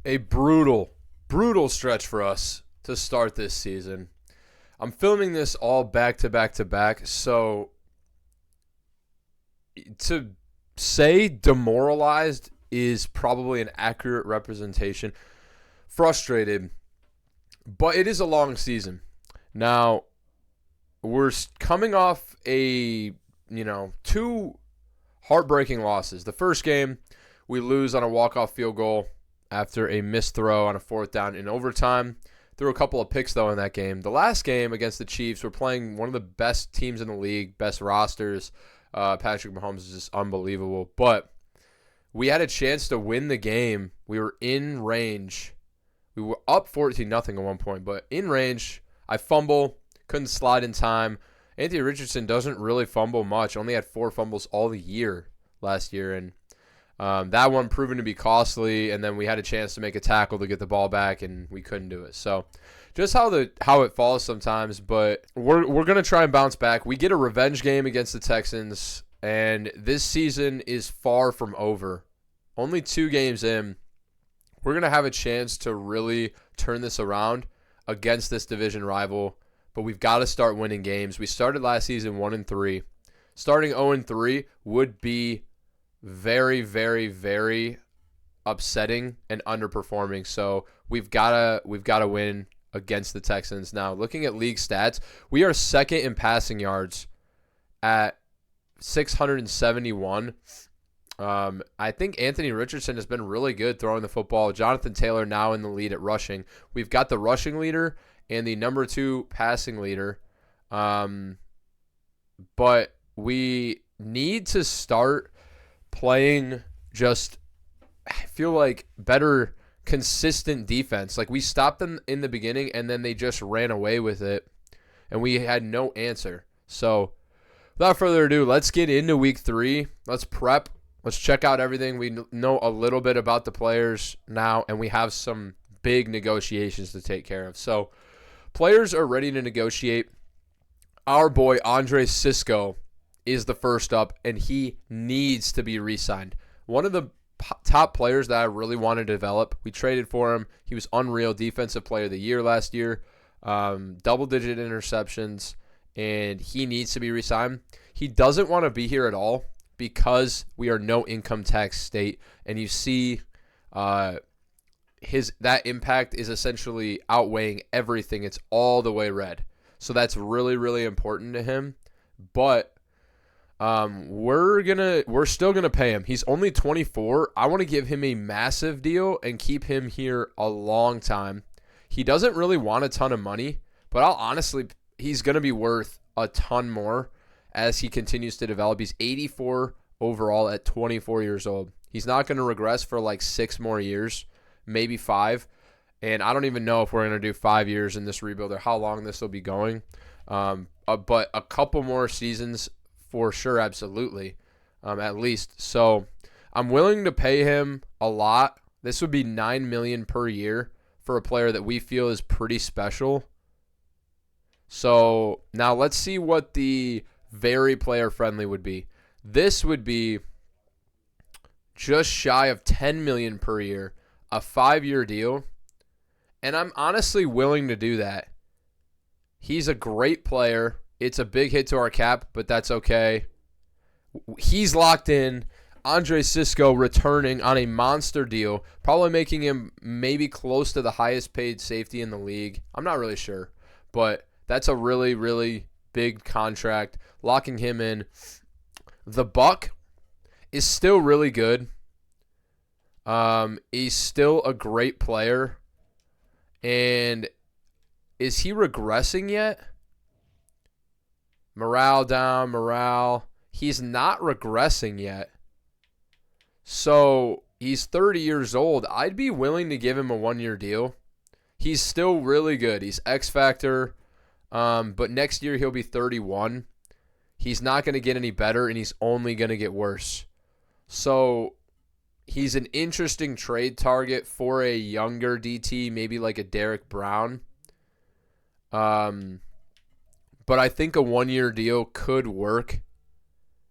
A brutal, brutal stretch for us to start this season. I'm filming this all back to back to back, so to say demoralized is probably an accurate representation. Frustrated, but it is a long season. Now, we're coming off two heartbreaking losses. The first game, we lose on a walk-off field goal after a missed throw on a fourth down in overtime. Threw a couple of picks, though, in that game. The last game against the Chiefs, we're playing one of the best teams in the league, best rosters. Patrick Mahomes is just unbelievable. But we had a chance to win the game. We were in range. We were up 14-0 at one point, but in range. I fumble, couldn't slide in time. Anthony Richardson doesn't really fumble much. Only had 4 fumbles all the year last year, and that one proven to be costly, and then we had a chance to make a tackle to get the ball back, and we couldn't do it. So just how it falls sometimes, but we're going to try and bounce back. We get a revenge game against the Texans, and this season is far from over. Only 2 games in, we're going to have a chance to really turn this around against this division rival, but we've got to start winning games. We started last season 1-3. Starting 0-3 would be very, very, very upsetting and underperforming. So we've got to win against the Texans. Now, looking at league stats, we are second in passing yards at 671. I think Anthony Richardson has been really good throwing the football. Jonathan Taylor now in the lead at rushing. We've got the rushing leader and the number 2 passing leader. But we need to start playing just, I feel like, better consistent defense. Like, we stopped them in the beginning and then they just ran away with it and we had no answer. So without further ado, let's get into week 3. Let's prep. Let's check out everything. We know a little bit about the players now, and we have some big negotiations to take care of. So players are ready to negotiate. Our boy Andre Cisco is the first up, and he needs to be re-signed. One of the top players that I really want to develop. We traded for him. He was unreal. Defensive player of the year last year. Double-digit interceptions, and he needs to be re-signed. He doesn't want to be here at all because we are no income tax state, and you see that impact is essentially outweighing everything. It's all the way red. So that's really, really important to him. But we're still gonna pay him. He's only 24. I want to give him a massive deal and keep him here a long time. He doesn't really want a ton of money, but he's gonna be worth a ton more as he continues to develop. He's 84 overall at 24 years old. He's not going to regress for like 6 more years, maybe 5. And I don't even know if we're going to do 5 years in this rebuild or how long this will be going. But a couple more seasons for sure, absolutely, at least. So I'm willing to pay him a lot. This would be $9 million per year for a player that we feel is pretty special. So now let's see what the very player-friendly would be. This would be just shy of $10 million per year, a 5-year deal, and I'm honestly willing to do that. He's a great player. It's a big hit to our cap, but that's okay. He's locked in. Andre Cisco returning on a monster deal, probably making him maybe close to the highest paid safety in the league. I'm not really sure, but that's a really, really big contract, locking him in. The Buck is still really good. He's still a great player. And is he regressing yet? Morale down, morale. He's not regressing yet. So he's 30 years old. I'd be willing to give him a 1-year deal. He's still really good. He's X Factor. But next year he'll be 31. He's not going to get any better, and he's only going to get worse. So he's an interesting trade target for a younger DT, maybe like a Derek Brown. But I think a 1-year deal could work.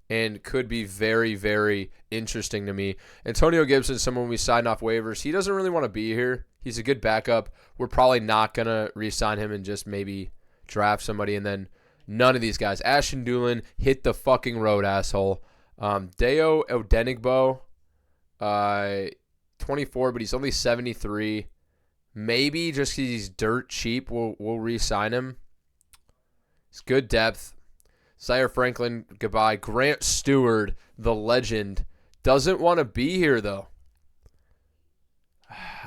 and could be very, very interesting to me. Antonio Gibson, someone we signed off waivers. He doesn't really want to be here. He's a good backup. We're probably not going to re-sign him and just maybe draft somebody. And then none of these guys. Ashton Doolin, hit the fucking road, asshole. Deo Odenigbo, 24, but he's only 73. Maybe just because he's dirt cheap, we'll re-sign him. It's good depth. Zaire Franklin, goodbye. Grant Stewart, the legend, doesn't want to be here, though.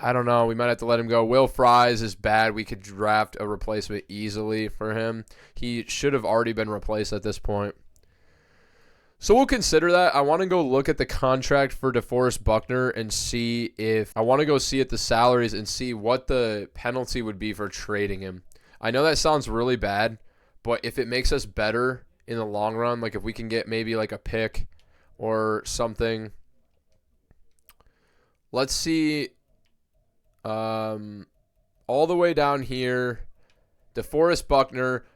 I don't know. We might have to let him go. Will Fries is bad. We could draft a replacement easily for him. He should have already been replaced at this point. So we'll consider that. I want to go look at the contract for DeForest Buckner and see if – I want to go see at the salaries and see what the penalty would be for trading him. I know that sounds really bad, but if it makes us better – in the long run, like if we can get maybe like a pick or something. Let's see. All the way down here, DeForest Buckner,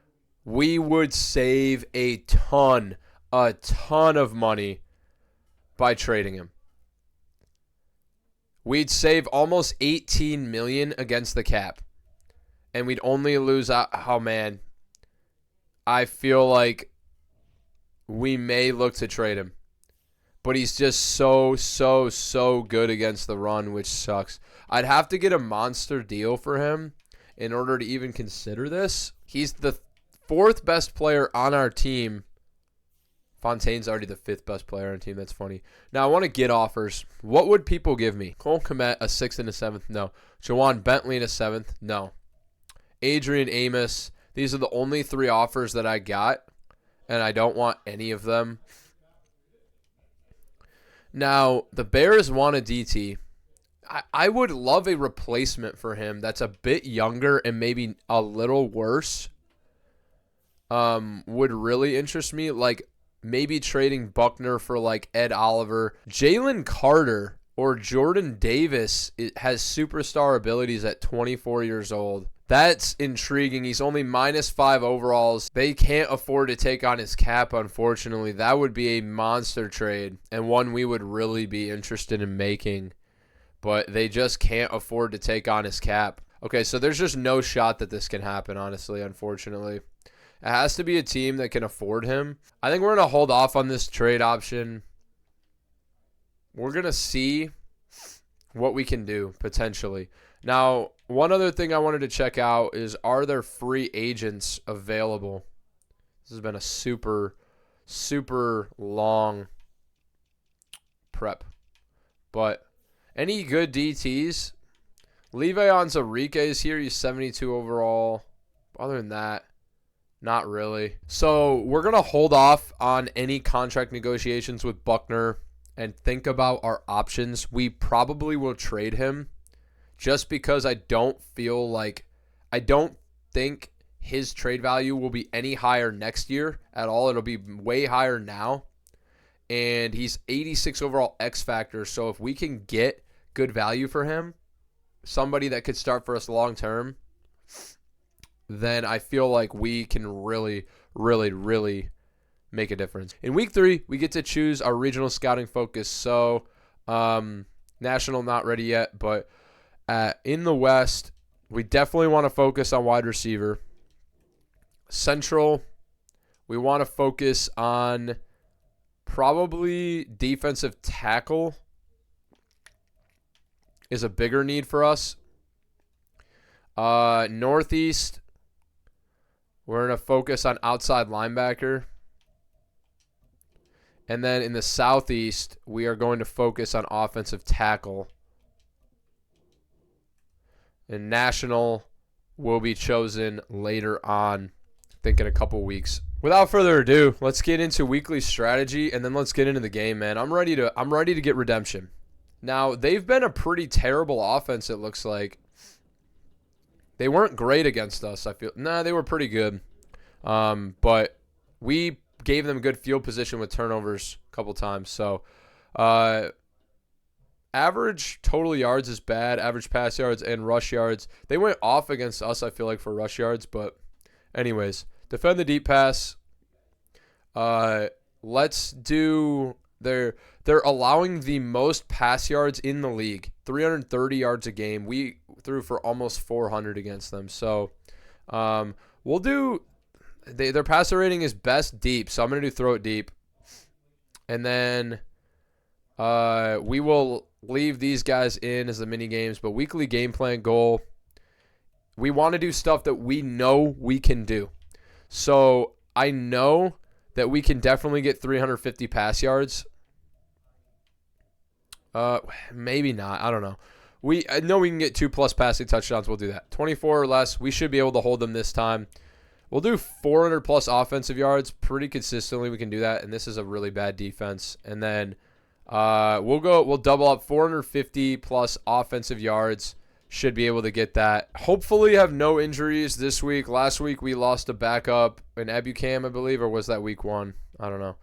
we would save a ton of money by trading him. We'd save almost $18 million against the cap, and we'd only lose out. Oh man, I feel like we may look to trade him. But he's just so good against the run, which sucks. I'd have to get a monster deal for him in order to even consider this. He's the 4th best player on our team. Fontaine's already the 5th best player on our team. That's funny. Now, I want to get offers. What would people give me? Cole Kmet, a 6th and a 7th? No. Jawan Bentley, a 7th? No. Adrian Amos. These are the only 3 offers that I got. And I don't want any of them. Now, the Bears want a DT. I would love a replacement for him that's a bit younger and maybe a little worse. Would really interest me. Like, maybe trading Buckner for, like, Ed Oliver. Jalen Carter or Jordan Davis has superstar abilities at 24 years old. That's intriguing. He's only -5 overalls. They can't afford to take on his cap, unfortunately. That would be a monster trade and one we would really be interested in making. But they just can't afford to take on his cap. Okay, so there's just no shot that this can happen, honestly, unfortunately. It has to be a team that can afford him. I think we're going to hold off on this trade option. We're going to see what we can do, potentially. Now, one other thing I wanted to check out is, are there free agents available? This has been a super long prep. But any good DTs? Levi Onwuzurike is here. He's 72 overall. Other than that, not really. So we're going to hold off on any contract negotiations with Buckner and think about our options. We probably will trade him. Just because I don't think his trade value will be any higher next year at all. It'll be way higher now. And he's 86 overall X factor. So if we can get good value for him, somebody that could start for us long term, then I feel like we can really make a difference. In week 3, we get to choose our regional scouting focus. So national not ready yet, but in the West, we definitely want to focus on wide receiver. Central, we want to focus on probably defensive tackle is a bigger need for us. Northeast, we're going to focus on outside linebacker. And then in the Southeast, we are going to focus on offensive tackle. And national will be chosen later on, I think in a couple weeks. Without further ado, let's get into weekly strategy, and then let's get into the game, man. I'm ready to get redemption. Now, they've been a pretty terrible offense, it looks like. They weren't great against us, I feel. Nah, they were pretty good. But we gave them good field position with turnovers a couple times. So, average total yards is bad. Average pass yards and rush yards. They went off against us, I feel like, for rush yards. But anyways, defend the deep pass. let's do they're allowing the most pass yards in the league, 330 yards a game. We threw for almost 400 against them. So we'll do their passer rating is best deep, so I'm going to do throw it deep. And then we will leave these guys in as the mini games, but weekly game plan goal, we want to do stuff that we know we can do. So I know that we can definitely get 350 pass yards. Maybe not. I don't know. I know we can get 2+ passing touchdowns. We'll do that. 24 or less. We should be able to hold them this time. We'll do 400+ offensive yards pretty consistently. We can do that, and this is a really bad defense. And then we'll double up 450+ offensive yards. Should be able to get that. Hopefully have no injuries this week. Last week we lost a backup in Ebucam, I believe, or was that week 1? I don't know.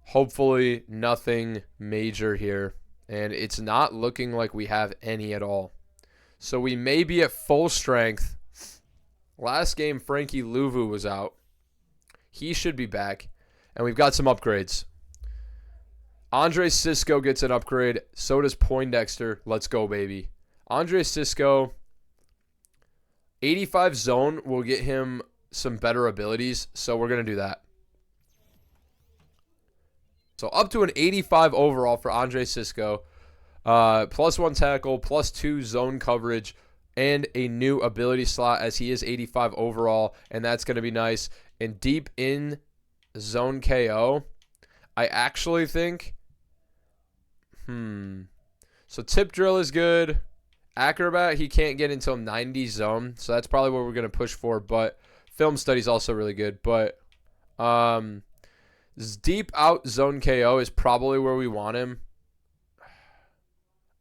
Hopefully nothing major here. And it's not looking like we have any at all. So we may be at full strength. Last game, Frankie Louvu was out. He should be back. And we've got some upgrades. Andre Cisco gets an upgrade. So does Poindexter. Let's go, baby. Andre Cisco, 85 zone will get him some better abilities. So we're going to do that. So up to an 85 overall for Andre Cisco. +1 tackle, +2 zone coverage, and a new ability slot as he is 85 overall. And that's going to be nice. And deep in zone KO, I actually think, so tip drill is good. Acrobat, he can't get until 90 zone. So that's probably what we're going to push for. But film study is also really good. But deep out zone KO is probably where we want him.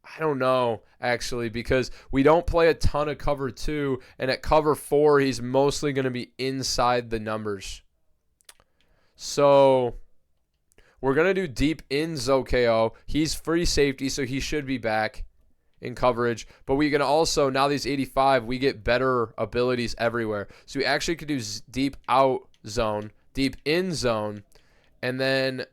I don't know, actually, because we don't play a ton of cover 2. And at cover 4, he's mostly going to be inside the numbers. So we're going to do deep in zone KO. He's free safety, so he should be back in coverage. But we can also, now these 85, we get better abilities everywhere. So we actually could do deep out zone, deep in zone, and then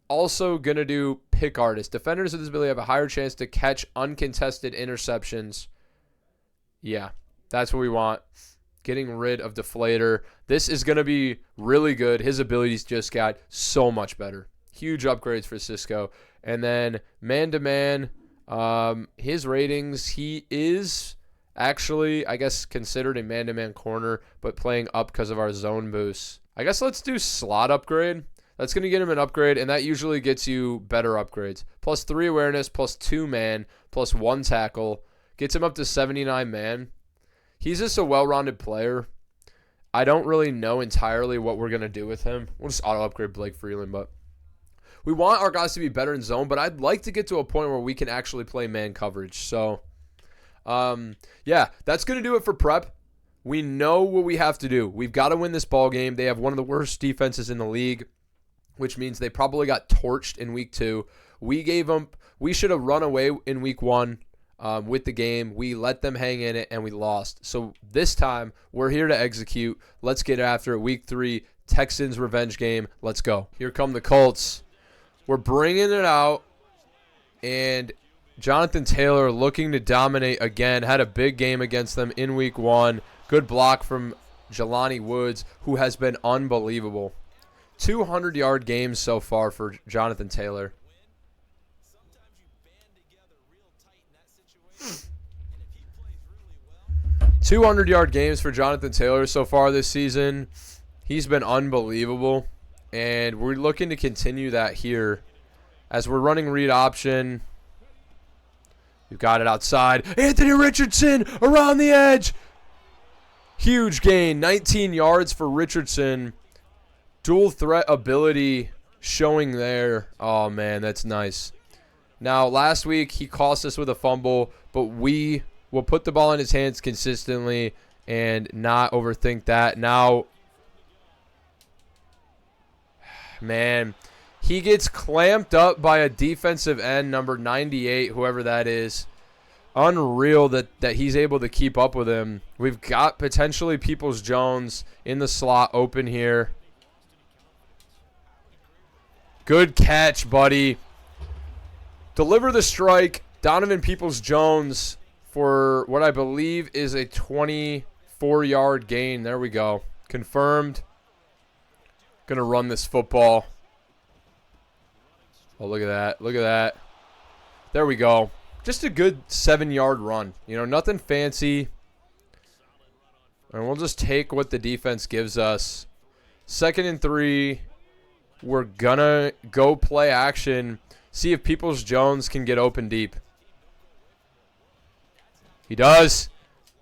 also going to do pick artist. Defenders with this ability have a higher chance to catch uncontested interceptions. Yeah, that's what we want. Getting rid of Deflator. This is going to be really good. His abilities just got so much better. Huge upgrades for Cisco. And then man-to-man, his ratings, he is actually, I guess, considered a man-to-man corner, but playing up because of our zone boost. I guess let's do slot upgrade. That's going to get him an upgrade, and that usually gets you better upgrades. +3 awareness, +2 man, +1 tackle. Gets him up to 79 man. He's just a well-rounded player. I don't really know entirely what we're going to do with him. We'll just auto-upgrade Blake Freeland, but we want our guys to be better in zone, but I'd like to get to a point where we can actually play man coverage. So, yeah, that's going to do it for prep. We know what we have to do. We've got to win this ball game. They have one of the worst defenses in the league, which means they probably got torched in week 2. We should have run away in week 1 with the game. We let them hang in it, and we lost. So this time, we're here to execute. Let's get after it. Week 3, Texans revenge game. Let's go. Here come the Colts. We're bringing it out, and Jonathan Taylor looking to dominate again. Had a big game against them in week 1. Good block from Jelani Woods, who has been unbelievable. 200-yard games so far for Jonathan Taylor. 200-yard games for Jonathan Taylor so far this season. He's been unbelievable, and we're looking to continue that here as we're running read option. We've got it outside. Anthony Richardson around the edge. Huge gain, 19 yards for Richardson. Dual threat ability showing there. Oh, man, that's nice. Now, last week he cost us with a fumble, but we will put the ball in his hands consistently and not overthink that. Now, man, he gets clamped up by a defensive end, number 98, whoever that is. Unreal that he's able to keep up with him. We've got potentially Peoples-Jones in the slot open here. Good catch, buddy. Deliver the strike. Donovan Peoples-Jones for what I believe is a 24-yard gain. There we go. Confirmed. Going to run this football. Oh, look at that. Look at that. There we go. Just a good 7-yard run. You know, nothing fancy. And we'll just take what the defense gives us. 2nd and 3. We're going to go play action. See if Peoples-Jones can get open deep. He does.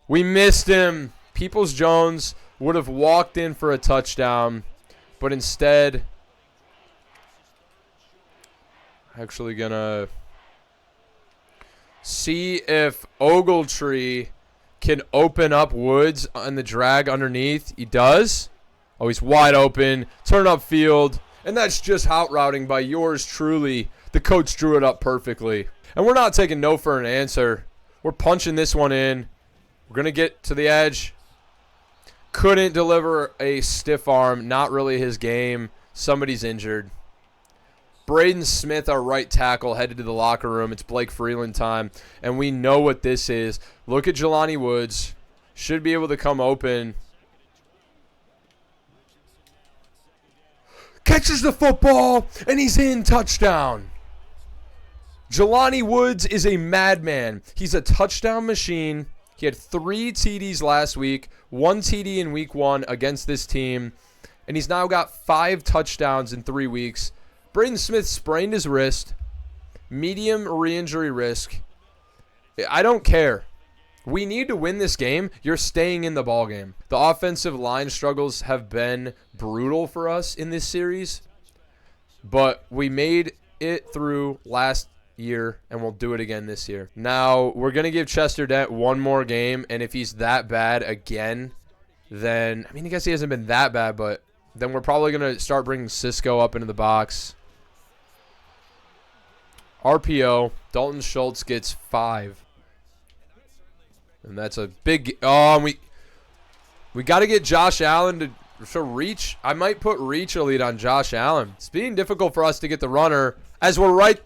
We missed him. Peoples-Jones would have walked in for a touchdown. But instead, actually going to see if Ogletree can open up Woods on the drag underneath. He does. Oh, he's wide open. Turn up field. And that's just out routing by yours truly. The coach drew it up perfectly. And we're not taking no for an answer. We're punching this one in. We're going to get to the edge. Couldn't deliver a stiff arm. Not really his game. Somebody's injured. Braden Smith, our right tackle, headed to the locker room. It's Blake Freeland time. And we know what this is. Look at Jelani Woods. Should be able to come open. Catches the football, and he's in. Touchdown. Jelani Woods is a madman. He's a touchdown machine. He had 3 TDs last week, 1 TD in week 1 against this team, and he's now got 5 touchdowns in 3 weeks. Braden Smith sprained his wrist, medium re-injury risk. I don't care. We need to win this game. You're staying in the ballgame. The offensive line struggles have been brutal for us in this series, but we made it through last year, and we'll do it again this year. Now, we're going to give Chester Dent one more game, and if he's that bad again, then, I mean, I guess he hasn't been that bad, but then we're probably going to start bringing Cisco up into the box. RPO, Dalton Schultz gets 5. And that's a big, we got to get Josh Allen to reach. I might put reach elite on Josh Allen. It's being difficult for us to get the runner as we're right.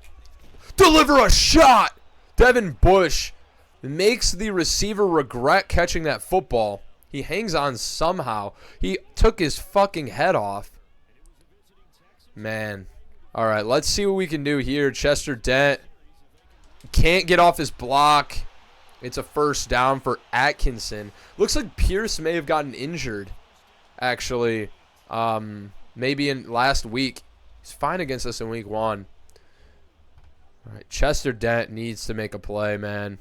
Deliver a shot. Devin Bush makes the receiver regret catching that football. He hangs on somehow. He took his fucking head off. Man. All right, let's see what we can do here. Chester Dent can't get off his block. It's a first down for Atkinson. Looks like Pierce may have gotten injured, actually, maybe in last week. He's fine against us in week 1. All right, Chester Dent needs to make a play, man.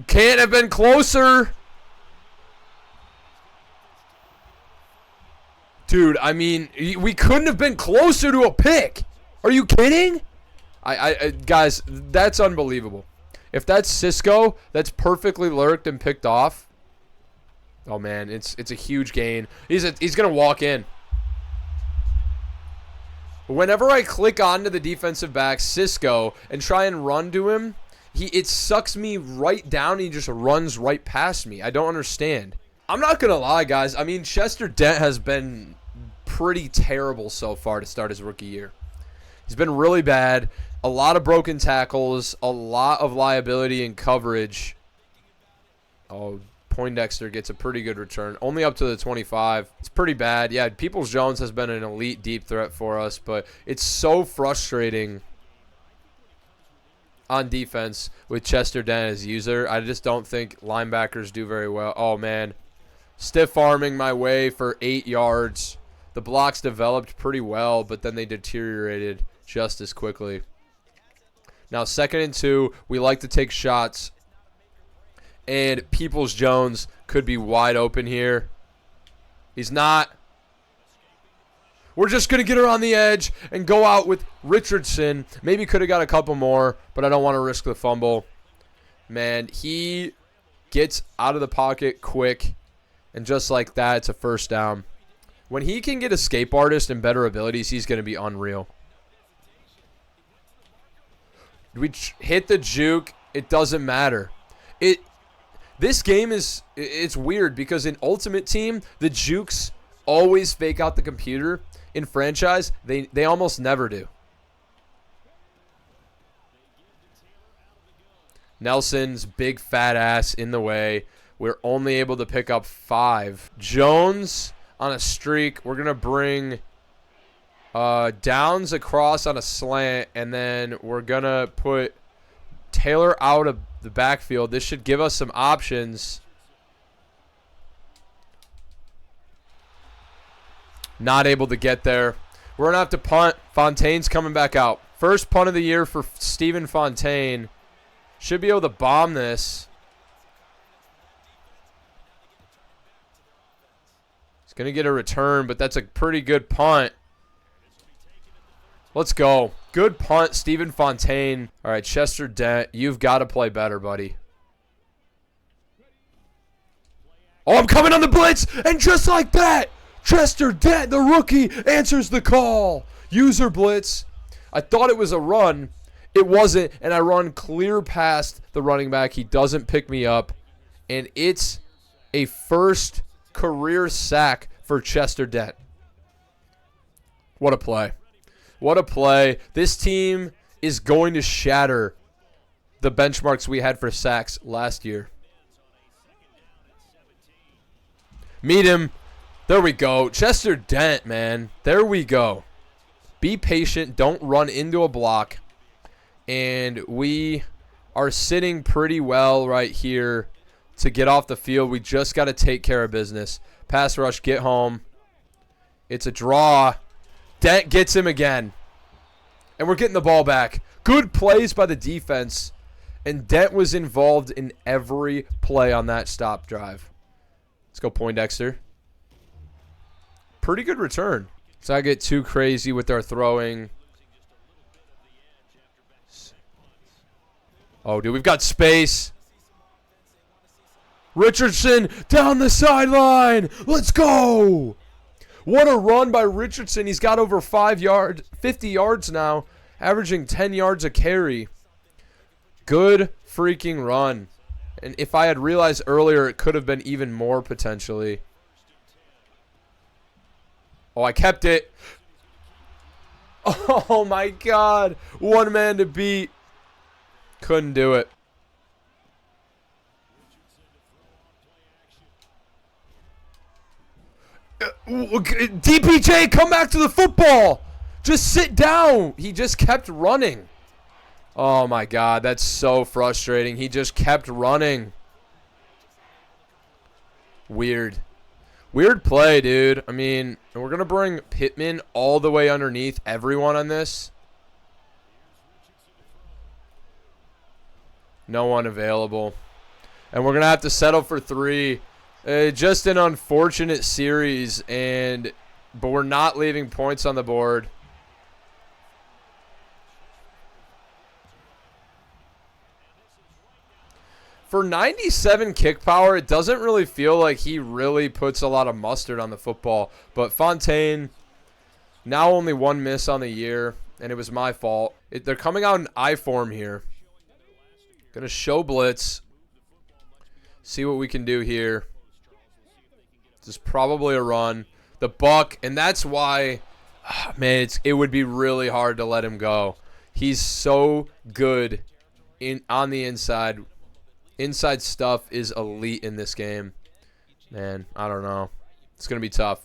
Can't have been closer. Dude, I mean, we couldn't have been closer to a pick. Are you kidding? Guys, that's unbelievable. If that's Cisco, that's perfectly lurked and picked off. Oh, man, it's a huge gain. He's going to walk in. Whenever I click onto the defensive back, Cisco, and try and run to him, it sucks me right down and he just runs right past me. I don't understand. I'm not going to lie, guys. I mean, Chester Dent has been pretty terrible so far to start his rookie year. He's been really bad. A lot of broken tackles, a lot of liability in coverage. Oh, Poindexter gets a pretty good return. Only up to the 25. It's pretty bad. Yeah, Peoples-Jones has been an elite deep threat for us, but it's so frustrating on defense with Chester Dent as user. I just don't think linebackers do very well. Oh, man. Stiff arming my way for 8 yards. The blocks developed pretty well, but then they deteriorated just as quickly. Now, 2nd and 2, we like to take shots. And Peoples-Jones could be wide open here. He's not. We're just going to get her on the edge and go out with Richardson. Maybe could have got a couple more, but I don't want to risk the fumble. Man, he gets out of the pocket quick, and just like that, it's a first down. When he can get escape artist and better abilities, he's going to be unreal. We hit the juke. It doesn't matter. This game it's weird because in Ultimate Team, the jukes always fake out the computer. In franchise, they almost never do. Nelson's big fat ass in the way. We're only able to pick up 5. Jones on a streak. We're going to bring Downs across on a slant, and then we're going to put Taylor out of the backfield. This should give us some options. Not able to get there. We're going to have to punt. Fontaine's coming back out. First punt of the year for Stephen Fontaine. Should be able to bomb this. He's going to get a return, but that's a pretty good punt. Let's go. Good punt, Stephen Fontaine. All right, Chester Dent, you've got to play better, buddy. Oh, I'm coming on the blitz, and just like that, Chester Dent, the rookie, answers the call. User blitz. I thought it was a run. It wasn't, and I run clear past the running back. He doesn't pick me up, and it's a first career sack for Chester Dent. What a play. What a play. This team is going to shatter the benchmarks we had for sacks last year. Meet him. There we go. Chester Dent, man. There we go. Be patient. Don't run into a block. And we are sitting pretty well right here to get off the field. We just got to take care of business. Pass rush, get home. It's a draw. Dent gets him again. And we're getting the ball back. Good plays by the defense. And Dent was involved in every play on that stop drive. Let's go, Poindexter. Pretty good return. So I get too crazy with our throwing. Oh, dude, we've got space. Richardson down the sideline. Let's go. What a run by Richardson. He's got over 50 yards now, averaging 10 yards a carry. Good freaking run. And if I had realized earlier, it could have been even more potentially. Oh, I kept it. Oh, my God. One man to beat. Couldn't do it. DPJ, come back to the football. Just sit down. He just kept running. Oh, my God. That's so frustrating. He just kept running. Weird. Weird play, dude. I mean, we're going to bring Pittman all the way underneath everyone on this. No one available. And we're going to have to settle for 3. Just an unfortunate series, but we're not leaving points on the board. For 97 kick power, it doesn't really feel like he really puts a lot of mustard on the football. But Fontaine, now only 1 miss on the year, and it was my fault. They're coming out in I form here. Going to show blitz. See what we can do here. This is probably a run. The buck, and that's why, man, it would be really hard to let him go. He's so good on the inside. Inside stuff is elite in this game. Man, I don't know. It's going to be tough.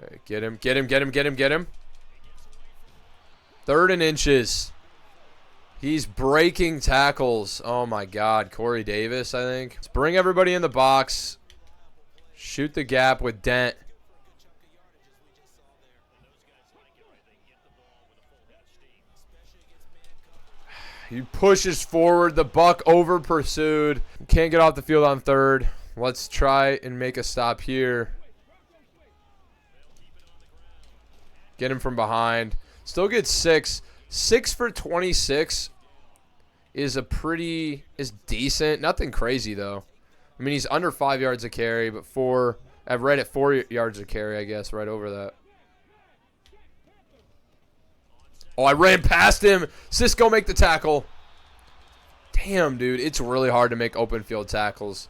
Okay, get him. 3rd and inches. He's breaking tackles. Oh, my God. Corey Davis, I think. Let's bring everybody in the box. Shoot the gap with Dent. He pushes forward. The buck over pursued. Can't get off the field on 3rd. Let's try and make a stop here. Get him from behind. Still gets 6. 6 for 26 is decent. Nothing crazy, though. I mean, he's under 5 yards a carry, but I've read it 4 yards a carry, I guess, right over that. Oh, I ran past him. Cisco make the tackle. Damn, dude. It's really hard to make open field tackles.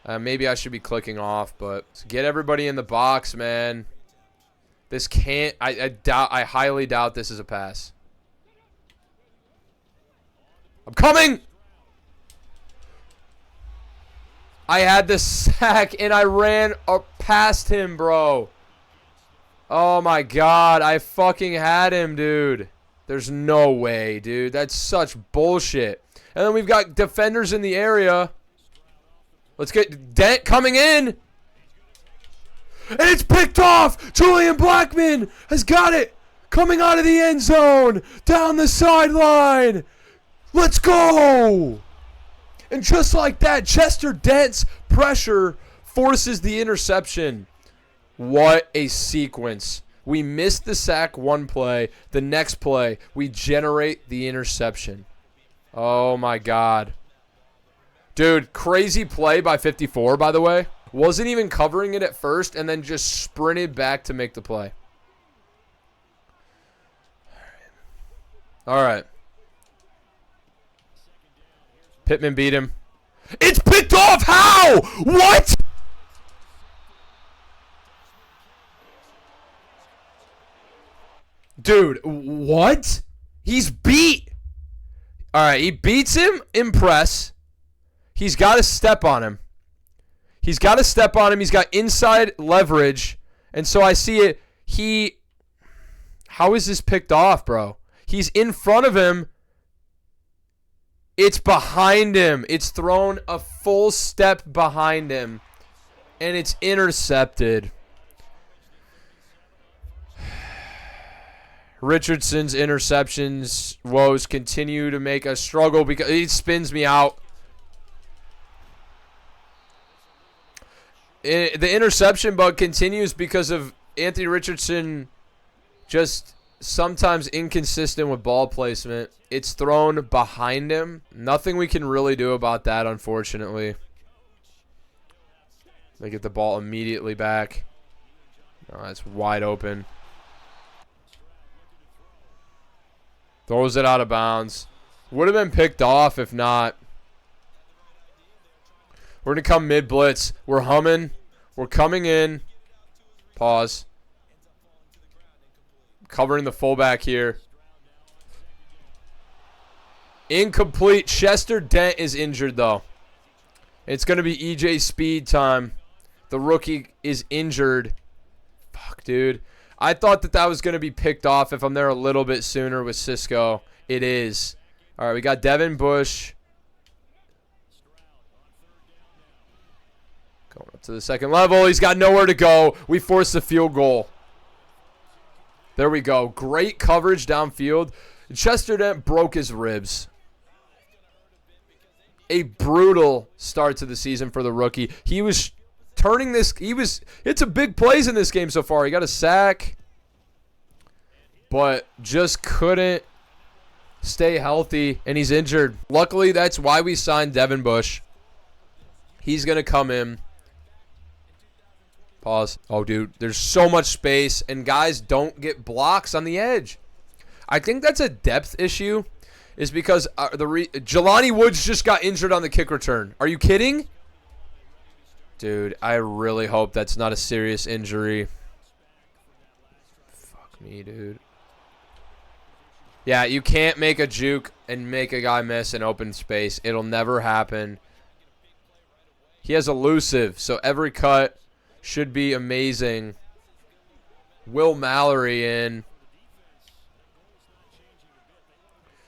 Maybe I should be clicking off, but get everybody in the box, man. This can't. I highly doubt this is a pass. I'm coming. I had the sack and I ran past him, bro. Oh my god, I fucking had him, dude. There's no way, dude. That's such bullshit. And then we've got defenders in the area. Let's get Dent coming in. And it's picked off. Julian Blackmon has got it. Coming out of the end zone. Down the sideline. Let's go. And just like that, Chester Dent's pressure forces the interception. What a sequence. We missed the sack one play. The next play, we generate the interception. Oh, my God. Dude, crazy play by 54, by the way. Wasn't even covering it at first and then just sprinted back to make the play. All right. Pittman beat him. It's picked off. How? What? Dude, what? He's beat. All right, he beats him in press. He's got to step on him. He's got to step on him. He's got inside leverage. And so I see it. How is this picked off, bro? He's in front of him. It's behind him. It's thrown a full step behind him. And it's intercepted. Richardson's interceptions woes continue to make us struggle because it spins me out. The interception bug continues because of Anthony Richardson just sometimes inconsistent with ball placement. It's thrown behind him. Nothing we can really do about that, unfortunately. They get the ball immediately back. Oh, that's wide open. Throws it out of bounds. Would have been picked off if not. We're going to come mid-blitz. We're humming. We're coming in. Pause. Covering the fullback here. Incomplete. Chester Dent is injured, though. It's going to be EJ Speed time. The rookie is injured. Fuck, dude. I thought that was going to be picked off if I'm there a little bit sooner with Cisco. It is. All right, we got Devin Bush. Going up to the second level. He's got nowhere to go. We force the field goal. There we go. Great coverage downfield. Chester Dent broke his ribs. A brutal start to the season for the rookie. He was turning this. It's a big plays in this game so far. He got a sack, but just couldn't stay healthy, and he's injured. Luckily, that's why we signed Devin Bush. He's going to come in. Pause. Oh, dude, there's so much space, and guys don't get blocks on the edge. I think that's a depth issue, is because Jelani Woods just got injured on the kick return. Are you kidding? Dude, I really hope that's not a serious injury. Fuck me, dude. Yeah, you can't make a juke and make a guy miss in open space. It'll never happen. He has elusive, so every cut should be amazing. Will Mallory in.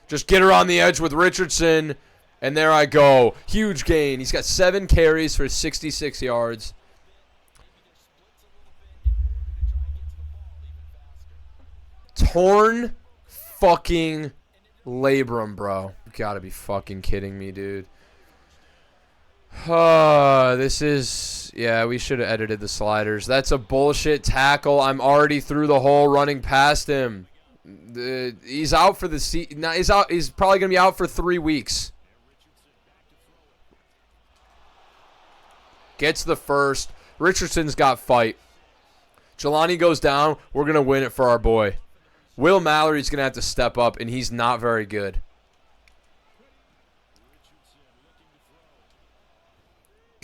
Just get her on the edge with Richardson. And there I go. Huge gain. He's got 7 carries for 66 yards. Torn fucking labrum, bro. You gotta be fucking kidding me, dude. This is... Yeah, we should have edited the sliders. That's a bullshit tackle. I'm already through the hole running past him. He's out for the season. No, he's out. He's probably going to be out for 3 weeks. Gets the first. Richardson's got fight. Jelani goes down. We're going to win it for our boy. Will Mallory's going to have to step up, and he's not very good.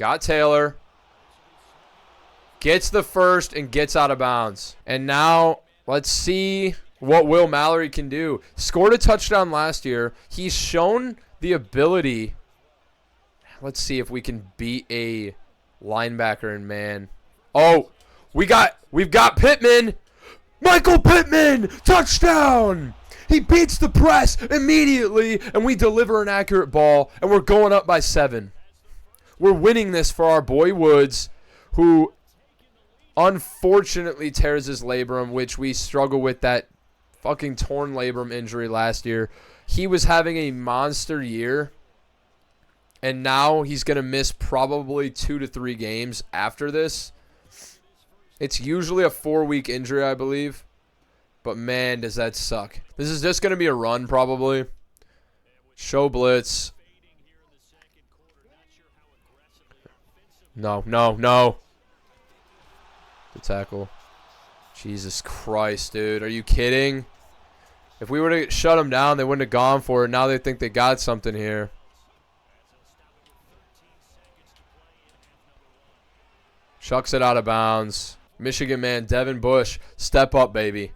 Got Taylor. Gets the first and gets out of bounds. And now let's see what Will Mallory can do. Scored a touchdown last year. He's shown the ability. Let's see if we can beat a linebacker in man. Oh, we've got Pittman. Michael Pittman, touchdown. He beats the press immediately, and we deliver an accurate ball, and we're going up by 7. We're winning this for our boy Woods, who unfortunately tears his labrum, which we struggle with that fucking torn labrum injury last year. He was having a monster year, and now he's going to miss probably 2 to 3 games after this. It's usually a 4-week injury, I believe. But, man, does that suck. This is just going to be a run, probably. Show blitz. No. The tackle. Jesus Christ, dude. Are you kidding? If we were to shut them down, they wouldn't have gone for it. Now they think they got something here. Chucks it out of bounds. Michigan man, Devin Bush. Step up, baby.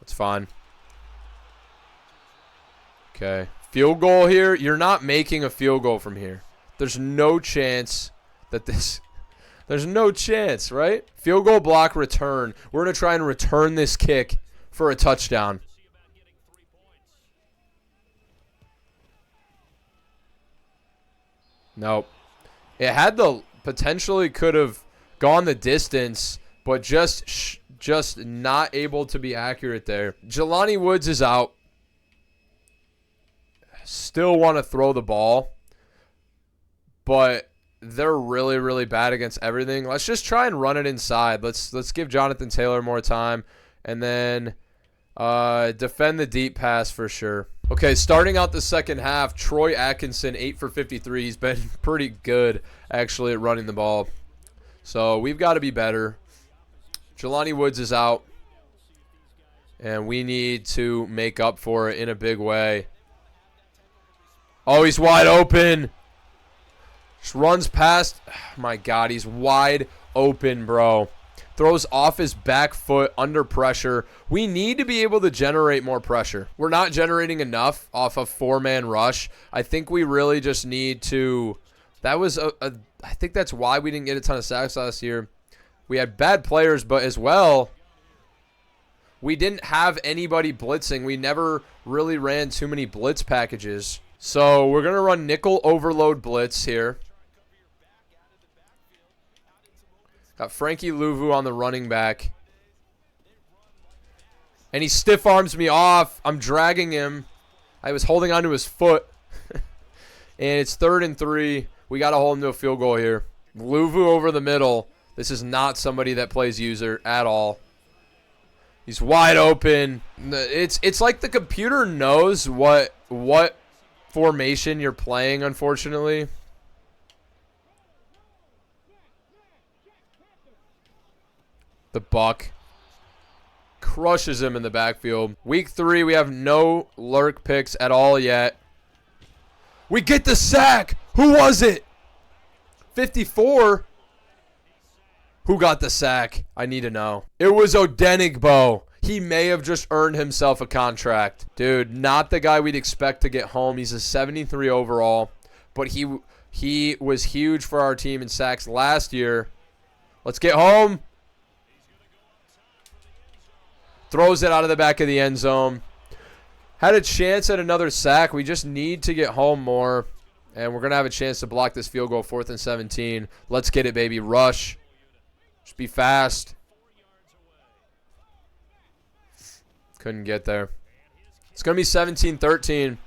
It's fine. Okay. Field goal here. You're not making a field goal from here. There's no chance that this... There's no chance, right? Field goal block return. We're going to try and return this kick for a touchdown. Nope. It had the potentially could have gone the distance, but just not able to be accurate there. Jelani Woods is out. Still want to throw the ball, but they're really, really bad against everything. Let's just try and run it inside. Let's give Jonathan Taylor more time, and then defend the deep pass for sure. Okay, starting out the second half, Troy Atkinson, 8 for 53. He's been pretty good, actually, at running the ball. So we've got to be better. Jelani Woods is out, and we need to make up for it in a big way. Oh, he's wide open. Just runs past. Oh my God, he's wide open, bro. Throws off his back foot under pressure. We need to be able to generate more pressure. We're not generating enough off a 4-man rush. I think we really just need to... That was I think that's why we didn't get a ton of sacks last year. We had bad players, but as well, we didn't have anybody blitzing. We never really ran too many blitz packages. So we're going to run nickel overload blitz here. Got Frankie Louvu on the running back. And he stiff arms me off. I'm dragging him. I was holding onto his foot. And it's 3rd and 3. We got to hold him to a field goal here. Louvu over the middle. This is not somebody that plays user at all. He's wide open. It's like the computer knows what formation you're playing, unfortunately. The Buck crushes him in the backfield. Week 3, we have no lurk picks at all yet. We get the sack. Who was it? 54. Who got the sack? I need to know. It was Odenigbo. He may have just earned himself a contract. Dude, not the guy we'd expect to get home. He's a 73 overall, but he was huge for our team in sacks last year. Let's get home. Throws it out of the back of the end zone. Had a chance at another sack. We just need to get home more. And we're going to have a chance to block this field goal, 4th and 17. Let's get it, baby. Rush. Just be fast. Couldn't get there. It's going to be 17-13.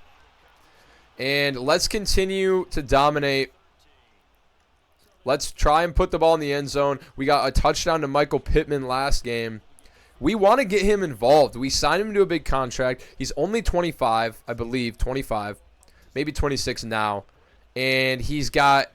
And let's continue to dominate. Let's try and put the ball in the end zone. We got a touchdown to Michael Pittman last game. We want to get him involved. We signed him to a big contract. He's only 25, I believe, 25, maybe 26 now. And he's an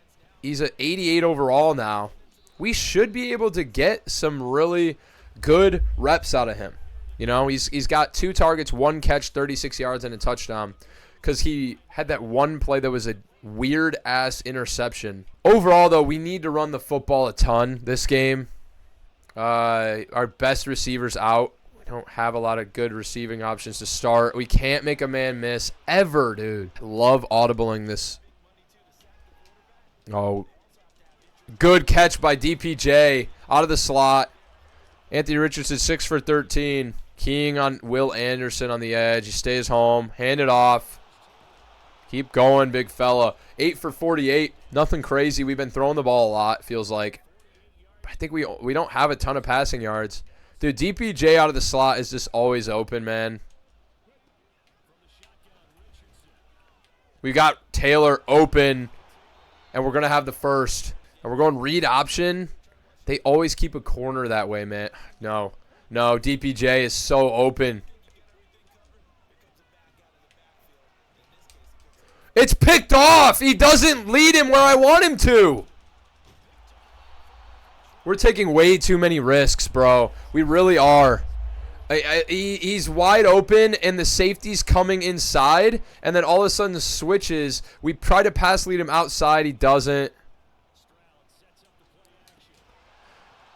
88 overall now. We should be able to get some really good reps out of him. You know, he's got 2 targets, 1 catch, 36 yards, and a touchdown. because he had that one play that was a weird-ass interception. Overall, though, we need to run the football a ton this game. Our best receivers out. We don't have a lot of good receiving options to start. We can't make a man miss ever, dude. Love audibling this. Oh, good catch by DPJ out of the slot. Anthony Richardson 6 for 13. Keying on Will Anderson on the edge. He stays home. Hand it off. Keep going, big fella. 8 for 48. Nothing crazy. We've been throwing the ball a lot, feels like. I think we don't have a ton of passing yards. Dude, DPJ out of the slot is just always open, man. We got Taylor open, and we're going to have the first. And we're going read option. They always keep a corner that way, man. No, DPJ is so open. It's picked off. He doesn't lead him where I want him to. We're taking way too many risks, bro. We really are. He's wide open, and the safety's coming inside, and then all of a sudden switches. We try to pass lead him outside. He doesn't.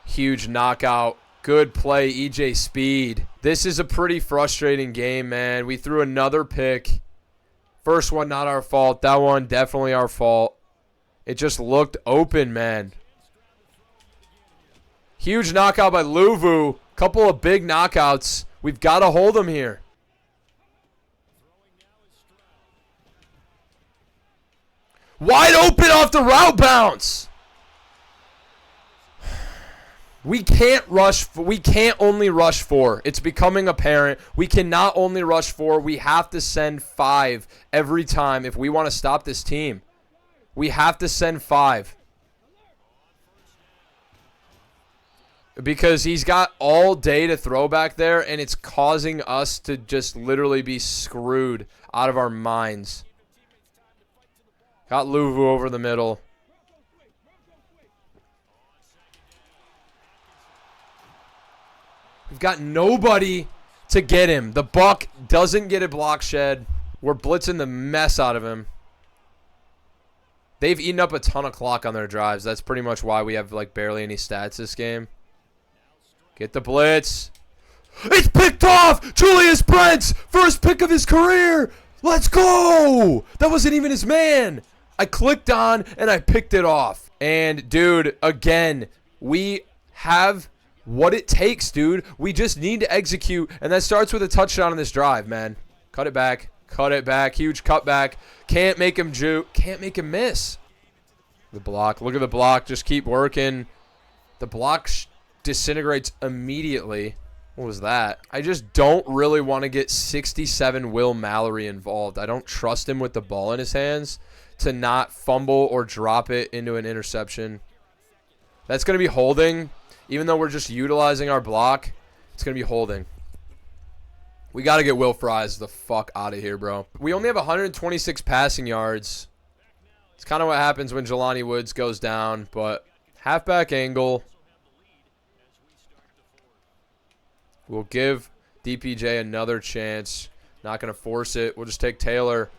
Huge knockout. Good play, EJ Speed. This is a pretty frustrating game, man. We threw another pick. First one, not our fault. That one, definitely our fault. It just looked open, man. Huge knockout by Luvu. Couple of big knockouts. We've got to hold him here. Wide open off the route bounce. We can't rush. We can't only rush 4. It's becoming apparent. We cannot only rush 4. We have to send 5 every time if we want to stop this team. We have to send 5. Because he's got all day to throw back there, and it's causing us to just literally be screwed out of our minds. Got Luvu over the middle. We've got nobody to get him. The Buck doesn't get a block shed. We're blitzing the mess out of him. They've eaten up a ton of clock on their drives. That's pretty much why we have like barely any stats this game. Get the blitz. It's picked off! Julius Brents! First pick of his career! Let's go! That wasn't even his man. I clicked on and I picked it off. And, dude, again, we have what it takes, dude. We just need to execute, and that starts with a touchdown on this drive, man. Cut it back. Cut it back. Huge cutback. Can't make him juke. Can't make him miss. The block. Look at the block. Just keep working. The block disintegrates immediately. What was that? I just don't really want to get 67 Will Mallory involved. I don't trust him with the ball in his hands to not fumble or drop it into an interception. That's going to be holding. Even though we're just utilizing our block, it's going to be holding. We got to get Will Fries the fuck out of here, bro. We only have 126 passing yards. It's kind of what happens when Jelani Woods goes down, but halfback angle. We'll give DPJ another chance. Not going to force it. We'll just take Taylor.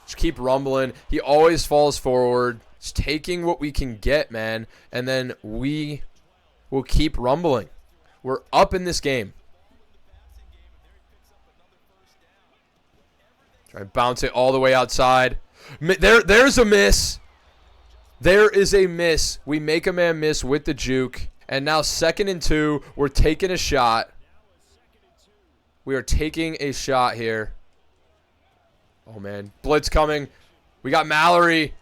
Just keep rumbling. He always falls forward. Just taking what we can get, man. And then we will keep rumbling. We're up in this game. Try and bounce it all the way outside. There's a miss. There is a miss. We make a man miss with the juke. And now 2nd and 2. We're taking a shot. We are taking a shot here. Oh, man. Blitz coming. We got Mallory.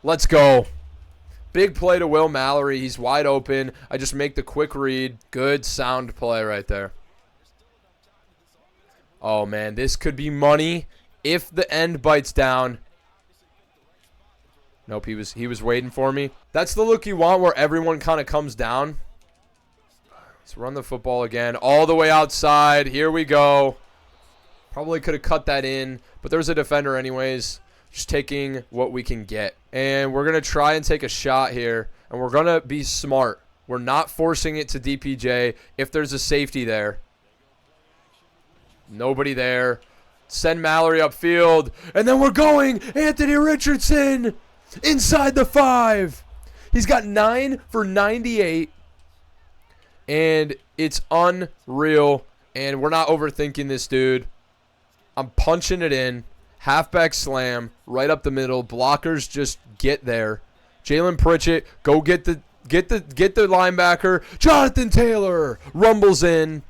Let's go. Big play to Will Mallory. He's wide open. I just make the quick read. Good sound play right there. Oh, man. This could be money if the end bites down. Nope, he was waiting for me. That's the look you want where everyone kind of comes down. Let's run the football again. All the way outside. Here we go. Probably could have cut that in, but there's a defender anyways. Just taking what we can get. And we're going to try and take a shot here, and we're going to be smart. We're not forcing it to DPJ if there's a safety there. Nobody there. Send Mallory upfield. And then we're going. Anthony Richardson inside the 5. He's got 9 for 98. And it's unreal. And we're not overthinking this, dude. I'm punching it in. Halfback slam. Right up the middle. Blockers just get there. Jalen Pritchett, go get the linebacker. Jonathan Taylor rumbles in.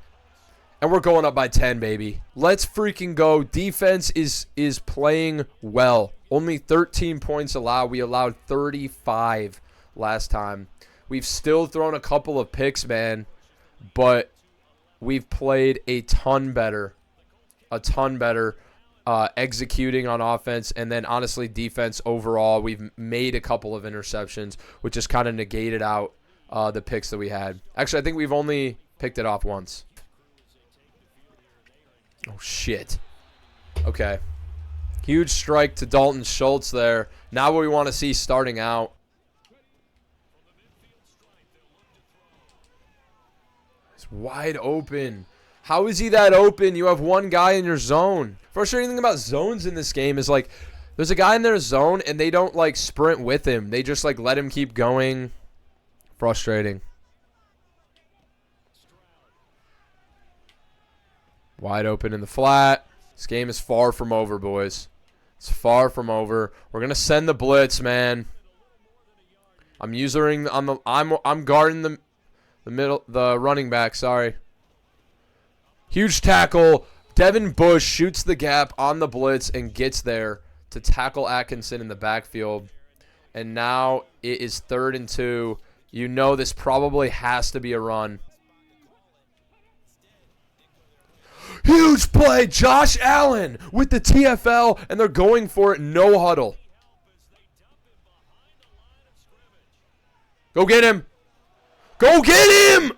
And we're going up by 10, baby. Let's freaking go. Defense is playing well. Only 13 points allowed. We allowed 35 last time. We've still thrown a couple of picks, man. But we've played a ton better. Executing on offense. And then, honestly, defense overall. We've made a couple of interceptions, which just kind of negated out the picks that we had. Actually, I think we've only picked it off once. Oh, shit. Okay. Huge strike to Dalton Schultz there. Now what we want to see starting out. It's wide open. How is he that open? You have one guy in your zone. Frustrating thing about zones in this game is, like, there's a guy in their zone, and they don't, like, sprint with him. They just, like, let him keep going. Frustrating. Wide open in the flat. This game is far from over, boys. It's far from over. We're gonna send the blitz, man. I'm guarding the running back. Sorry. Huge tackle. Devin Bush shoots the gap on the blitz and gets there to tackle Atkinson in the backfield. And now it is 3rd and 2. You know this probably has to be a run. Huge play, Josh Allen with the TFL, and they're going for it, no huddle. Go get him. Go get him!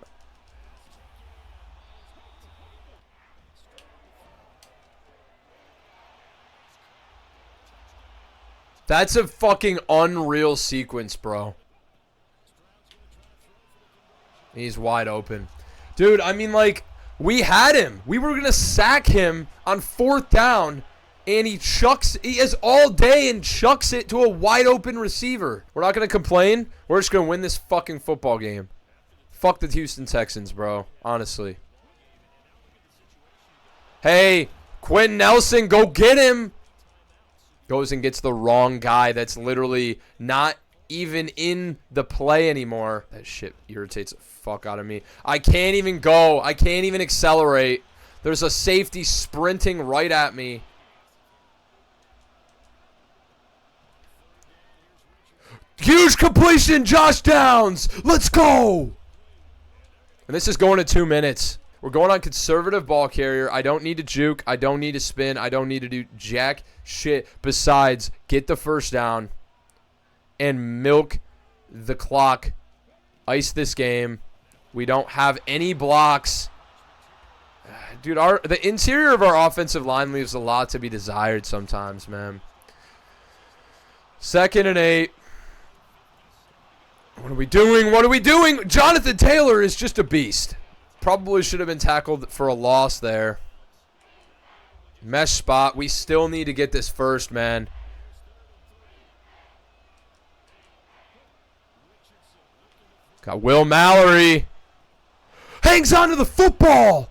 That's a fucking unreal sequence, bro. He's wide open. Dude, I mean, like, we had him. We were going to sack him on 4th down, and he has all day and chucks it to a wide open receiver. We're not going to complain. We're just going to win this fucking football game. Fuck the Houston Texans, bro. Honestly. Hey, Quentin Nelson, go get him. Goes and gets the wrong guy that's literally not even in the play anymore. That shit irritates the fuck out of me. I can't even go. I can't even accelerate. There's a safety sprinting right at me. Huge completion, Josh Downs. Let's go. And this is going to 2 minutes. We're going on conservative ball carrier. I don't need to juke. I don't need to spin. I don't need to do jack shit besides get the first down and milk the clock. Ice this game. We don't have any blocks. Dude, the interior of our offensive line leaves a lot to be desired sometimes, man. 2nd and 8. What are we doing? What are we doing? Jonathan Taylor is just a beast. Probably should have been tackled for a loss there. Mesh spot. We still need to get this first, man. Got Will Mallory. Hangs on to the football.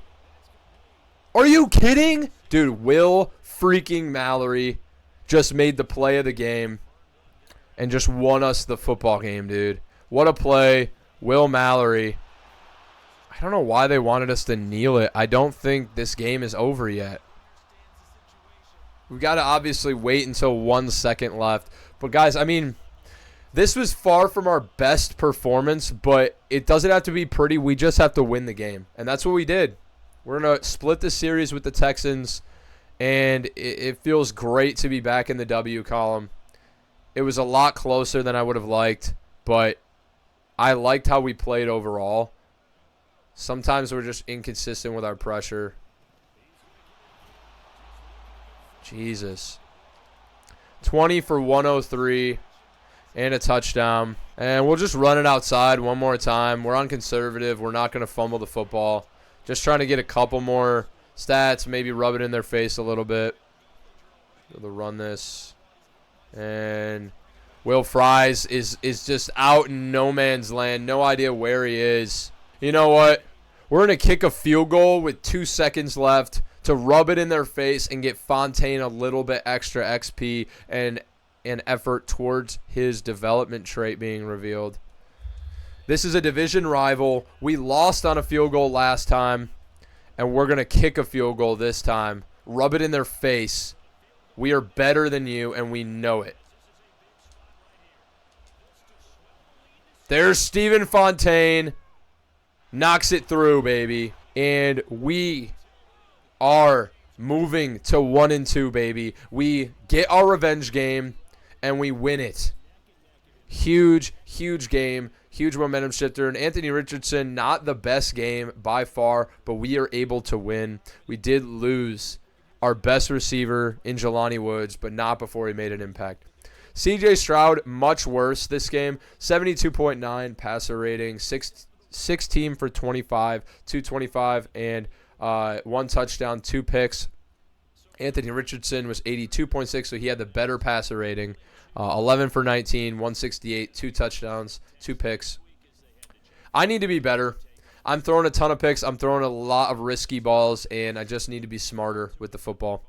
Are you kidding? Dude, Will freaking Mallory just made the play of the game and just won us the football game, dude. What a play. Will Mallory. I don't know why they wanted us to kneel it. I don't think this game is over yet. We've got to obviously wait until 1 second left. But, guys, I mean, this was far from our best performance, but it doesn't have to be pretty. We just have to win the game. And that's what we did. We're going to split the series with the Texans, and it feels great to be back in the W column. It was a lot closer than I would have liked, but I liked how we played overall. Sometimes we're just inconsistent with our pressure. Jesus. 20 for 103 and a touchdown. And we'll just run it outside one more time. We're on conservative. We're not going to fumble the football. Just trying to get a couple more stats, maybe rub it in their face a little bit. They'll run this. And Will Fries is just out in no man's land. No idea where he is. You know what? We're going to kick a field goal with 2 seconds left to rub it in their face and get Fontaine a little bit extra XP and an effort towards his development trait being revealed. This is a division rival. We lost on a field goal last time, and we're going to kick a field goal this time. Rub it in their face. We are better than you, and we know it. There's Stephen Fontaine. Knocks it through, baby. And we are moving to 1-2, baby. We get our revenge game, and we win it. Huge, huge game. Huge momentum shifter. And Anthony Richardson, not the best game by far, but we are able to win. We did lose our best receiver in Jelani Woods, but not before he made an impact. C.J. Stroud, much worse this game. 72.9 passer rating, 16 for 25, 225, and 1 touchdown, 2 picks. Anthony Richardson was 82.6, so he had the better passer rating. 11 for 19, 168, 2 touchdowns, 2 picks. I need to be better. I'm throwing a ton of picks. I'm throwing a lot of risky balls, and I just need to be smarter with the football.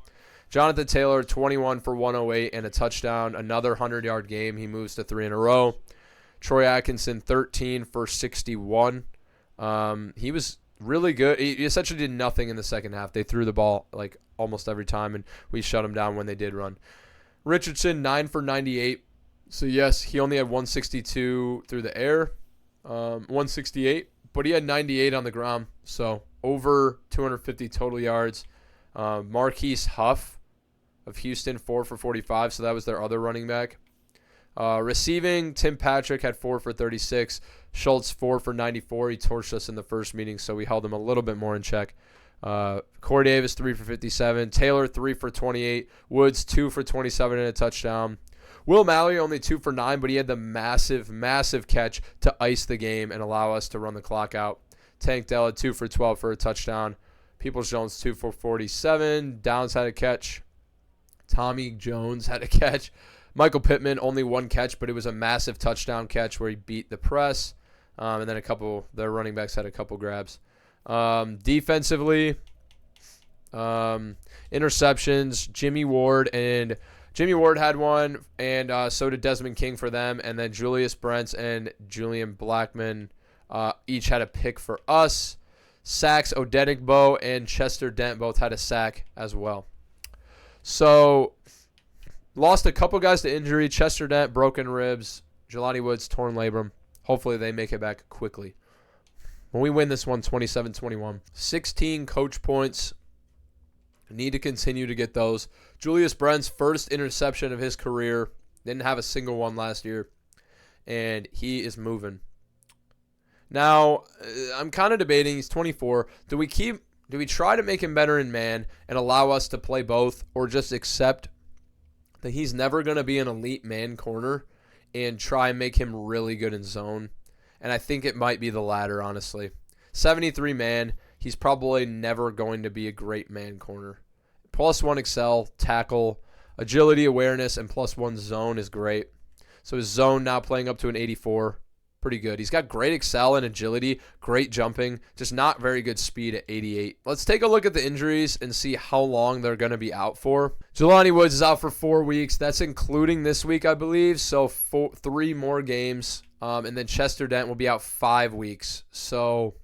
Jonathan Taylor, 21 for 108 and a touchdown. Another 100-yard game. He moves to 3 in a row. Troy Atkinson, 13 for 61. He was really good. He essentially did nothing in the second half. They threw the ball like almost every time, and we shut him down when they did run. Richardson, 9 for 98. So, yes, he only had 162 through the air, 168, but he had 98 on the ground. So, over 250 total yards. Marquise Huff of Houston, 4 for 45. So, that was their other running back. Receiving, Tim Patrick had 4 for 36. Schultz, 4 for 94. He torched us in the first meeting, so we held him a little bit more in check. Corey Davis, 3 for 57. Taylor, 3 for 28. Woods, 2 for 27 and a touchdown. Will Mallory, only 2 for 9, but he had the massive, massive catch to ice the game and allow us to run the clock out. Tank Dell, 2 for 12 for a touchdown. Peoples-Jones, 2 for 47. Downs had a catch. Tommy Jones had a catch. Michael Pittman, only 1 catch, but it was a massive touchdown catch where he beat the press. And then their running backs had a couple grabs. Defensively, interceptions, Jimmy Ward had 1, and so did Desmond King for them. And then Julius Brents and Julian Blackman each had a pick for us. Sacks, Odenigbo and Chester Dent both had a sack as well. So, lost a couple guys to injury. Chester Dent, broken ribs. Jelani Woods, torn labrum. Hopefully they make it back quickly. When we win this one, 27-21. 16 coach points. Need to continue to get those. Julius Brent's first interception of his career. Didn't have a single one last year. And he is moving. Now, I'm kind of debating. He's 24. Do we try to make him better in man and allow us to play both, or just accept that he's never going to be an elite man corner and try and make him really good in zone? And I think it might be the latter, honestly. 73 man, he's probably never going to be a great man corner. +1 excel, tackle, agility, awareness, and +1 zone is great. So his zone now playing up to an 84. Pretty good. He's got great excel and agility, great jumping, just not very good speed at 88. Let's take a look at the injuries and see how long they're going to be out for. Jelani Woods is out for 4 weeks. That's including this week, I believe. So 3 more games. And then Chester Dent will be out 5 weeks. So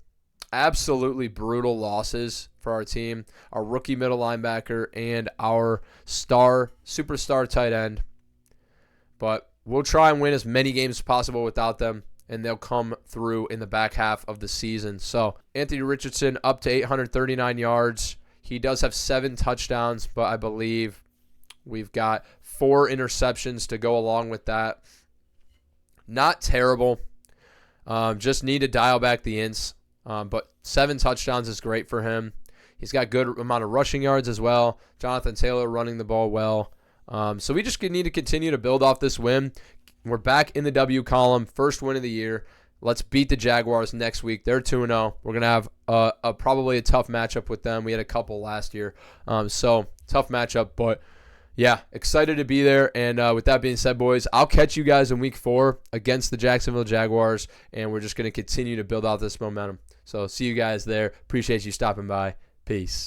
absolutely brutal losses for our team. Our rookie middle linebacker and our superstar tight end. But we'll try and win as many games as possible without them, and they'll come through in the back half of the season. So Anthony Richardson up to 839 yards. He does have 7 touchdowns, but I believe we've got 4 interceptions to go along with that. Not terrible. Just need to dial back the ints. But 7 touchdowns is great for him. He's got good amount of rushing yards as well. Jonathan Taylor running the ball well. So we just need to continue to build off this win. We're back in the W column. First win of the year. Let's beat the Jaguars next week. They're 2-0. We're going to have probably a tough matchup with them. We had a couple last year. So tough matchup, but Yeah, excited to be there. And with that being said, boys, I'll catch you guys in week 4 against the Jacksonville Jaguars, and we're just going to continue to build out this momentum. So see you guys there. Appreciate you stopping by. Peace.